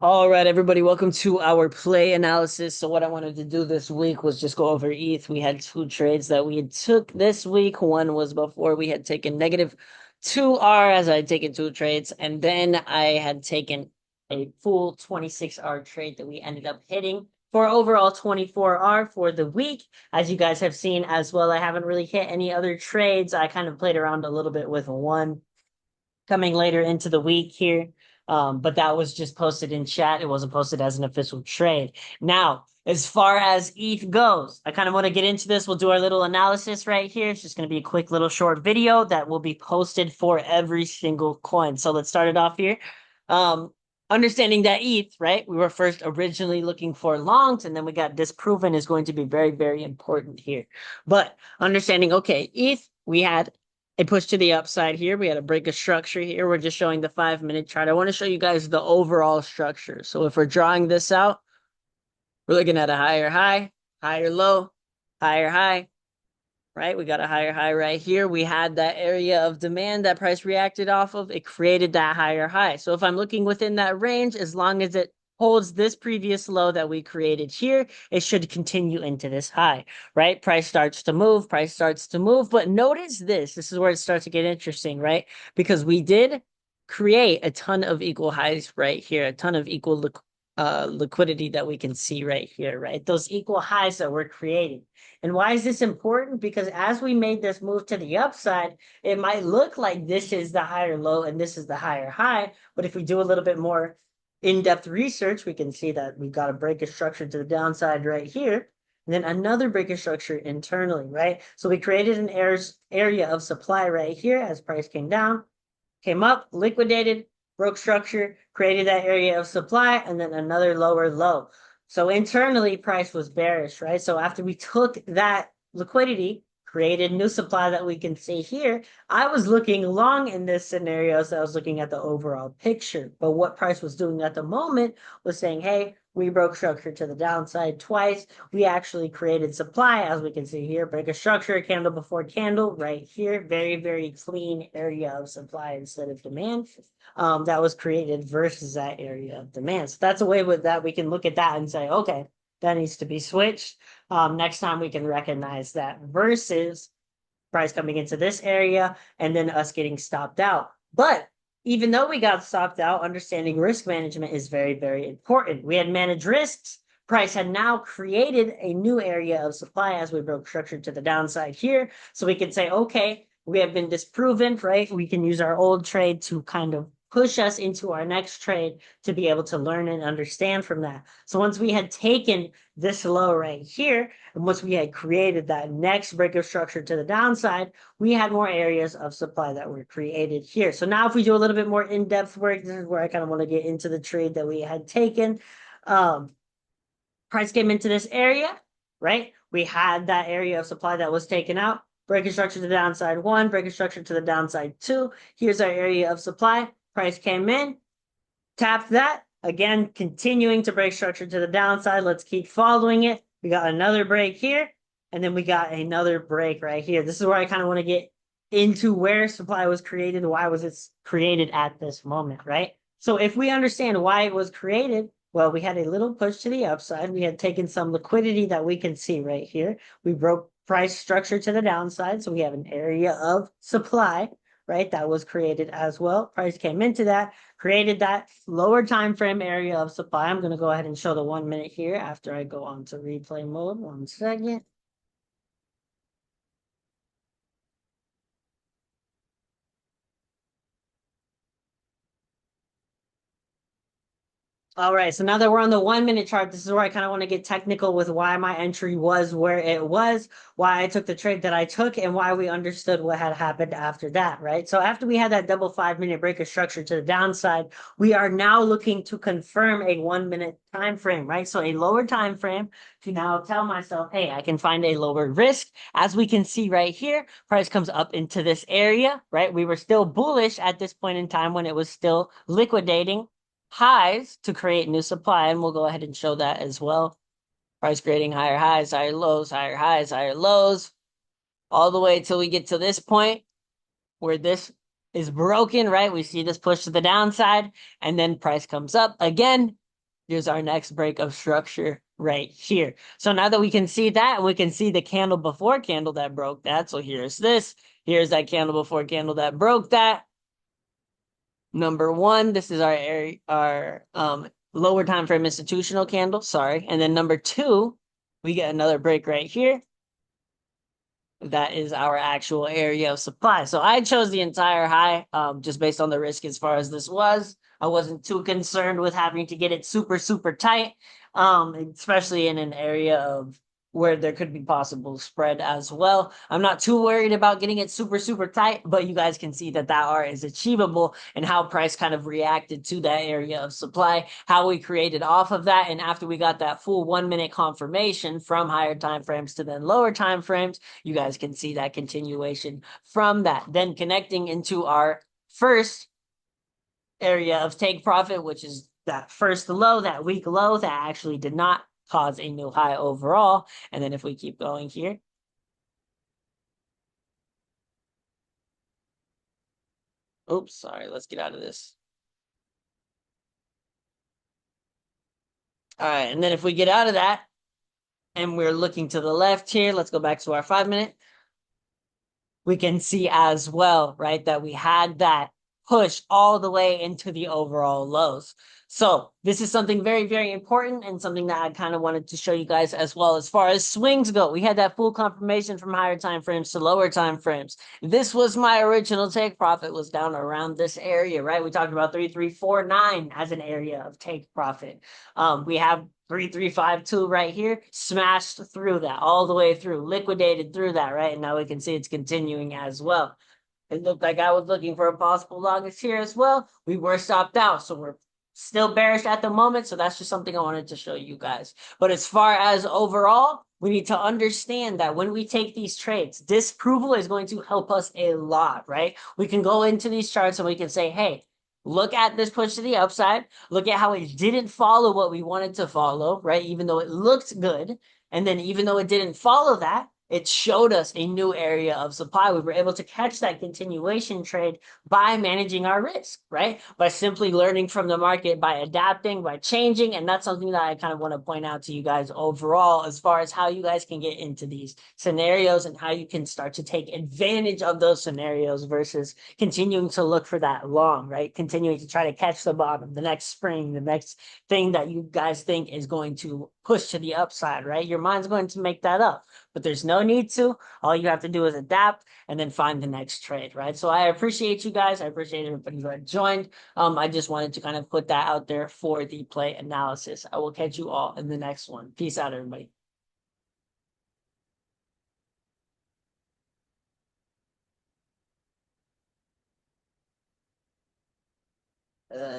All right, everybody, welcome to our play analysis. So what I wanted to do this week was just go over ETH. We had two trades that we had took this week. One was before we had taken negative 2R as I had taken two trades, and then I had taken a full 26R trade that we ended up hitting for overall 24R for the week. As you guys have seen as well, I haven't really hit any other trades. I kind of played around a little bit with one coming later into the week here. But that was just posted in chat. It wasn't posted as an official trade. Now, as far as ETH goes, I kind of want to get into this. We'll do our little analysis right here. It's just going to be a quick little short video that will be posted for every single coin. So let's start it off here. Understanding that ETH, right? We were first originally looking for longs, and then we got disproven is going to be very, very important here. But understanding, okay, ETH, we had a push to the upside here. We had a break of structure here. We're just showing the 5-minute chart. I want to show you guys the overall structure. So if we're drawing this out, we're looking at a higher high, higher low, higher high, right? We got a higher high right here. We had that area of demand that price reacted off of. It created that higher high. So if I'm looking within that range, as long as it holds this previous low that we created here, it should continue into this high, right? Price starts to move, but notice this. This is where it starts to get interesting, right? Because we did create a ton of equal highs right here, a ton of equal liquidity that we can see right here, right? Those equal highs that we're creating. And why is this important? Because as we made this move to the upside, it might look like this is the higher low and this is the higher high. But if we do a little bit more in-depth research, we can see that we've got a break of structure to the downside right here, and then another break of structure internally, right? So we created an area of supply right here as price came down, came up, liquidated, broke structure, created that area of supply, and then another lower low. So internally, price was bearish, right? So after we took that liquidity, created new supply that we can see here, I was looking long in this scenario, so I was looking at the overall picture. But what price was doing at the moment was saying, hey, we broke structure to the downside twice. We actually created supply, as we can see here, break a structure, candle before candle, right here. Very, very clean area of supply instead of demand that was created versus that area of demand. So that's a way with that we can look at that and say, okay, that needs to be switched. Next time we can recognize that versus price coming into this area and then us getting stopped out. But even though we got stopped out, understanding risk management is very, very important. We had managed risks. Price had now created a new area of supply as we broke structure to the downside here. So we can say, okay, we have been disproven, right? We can use our old trade to kind of push us into our next trade to be able to learn and understand from that. So once we had taken this low right here, and once we had created that next break of structure to the downside, we had more areas of supply that were created here. So now if we do a little bit more in-depth work, this is where I kind of want to get into the trade that we had taken. Price came into this area, right? We had that area of supply that was taken out. Break of structure to the downside 1, break of structure to the downside 2. Here's our area of supply. Price came in, tapped that. Again, continuing to break structure to the downside. Let's keep following it. We got another break here, and then we got another break right here. This is where I kind of want to get into where supply was created. Why was it created at this moment, right? So if we understand why it was created, well, we had a little push to the upside. We had taken some liquidity that we can see right here. We broke price structure to the downside, so we have an area of supply, right? That was created as well. Price came into that, created that lower time frame area of supply. I'm going to go ahead and show the 1 minute here after I go on to replay mode. 1 second. All right, so now that we're on the 1 minute chart, this is where I kind of want to get technical with why my entry was where it was, why I took the trade that I took, and why we understood what had happened after that, right? So after we had that double 5-minute break of structure to the downside, we are now looking to confirm a 1 minute time frame, right? So a lower time frame to now tell myself, hey, I can find a lower risk. As we can see right here, price comes up into this area, right? We were still bullish at this point in time when it was still liquidating highs to create new supply, and we'll go ahead and show that as well. Price creating higher highs, higher lows, higher highs, higher lows, all the way till we get to this point where this is broken, right? We see this push to the downside, and then price comes up again. Here's our next break of structure right here. So now that we can see that, we can see the candle before candle that broke that. So here's this. Here's that candle before candle that broke that. Number one, this is our area, our lower time frame institutional candle. Sorry, and then number two, we get another break right here. That is our actual area of supply. So I chose the entire high, just based on the risk as far as this was. I wasn't too concerned with having to get it super, super tight, especially in an area of where there could be possible spread as well. I'm not too worried about getting it super, super tight, but you guys can see that that R is achievable and how price kind of reacted to that area of supply, how we created off of that. And after we got that full 1 minute confirmation from higher time frames to then lower time frames, you guys can see that continuation from that. Then connecting into our first area of take profit, which is that first low, that weak low that actually did not cause a new high overall. And then if we keep going here, oops, sorry, let's get out of this. All right, and then if we get out of that and we're looking to the left here, let's go back to our 5 minute. We can see as well, right, that we had that push all the way into the overall lows. So this is something very, very important and something that I kind of wanted to show you guys as well. As far as swings go, we had that full confirmation from higher time frames to lower time frames. This was my original take profit, was down around this area, right? We talked about 3349 as an area of take profit. We have 3352 right here, smashed through that all the way through, liquidated through that, right? And now we can see it's continuing as well. It looked like I was looking for a possible longest here as well. We were stopped out, so we're still bearish at the moment. So that's just something I wanted to show you guys. But as far as overall, we need to understand that when we take these trades, disapproval is going to help us a lot, right? We can go into these charts and we can say, hey, look at this push to the upside. Look at how it didn't follow what we wanted to follow, right? Even though it looked good. And then even though it didn't follow that, it showed us a new area of supply. We were able to catch that continuation trade by managing our risk, right? By simply learning from the market, by adapting, by changing. And that's something that I kind of want to point out to you guys overall, as far as how you guys can get into these scenarios and how you can start to take advantage of those scenarios versus continuing to look for that long, right? Continuing to try to catch the bottom, the next spring, the next thing that you guys think is going to push to the upside, right? Your mind's going to make that up, but there's no need to. All you have to do is adapt and then find the next trade, right? So I appreciate you guys. I appreciate everybody who had joined. I just wanted to kind of put that out there for the play analysis. I will catch you all in the next one. Peace out, everybody.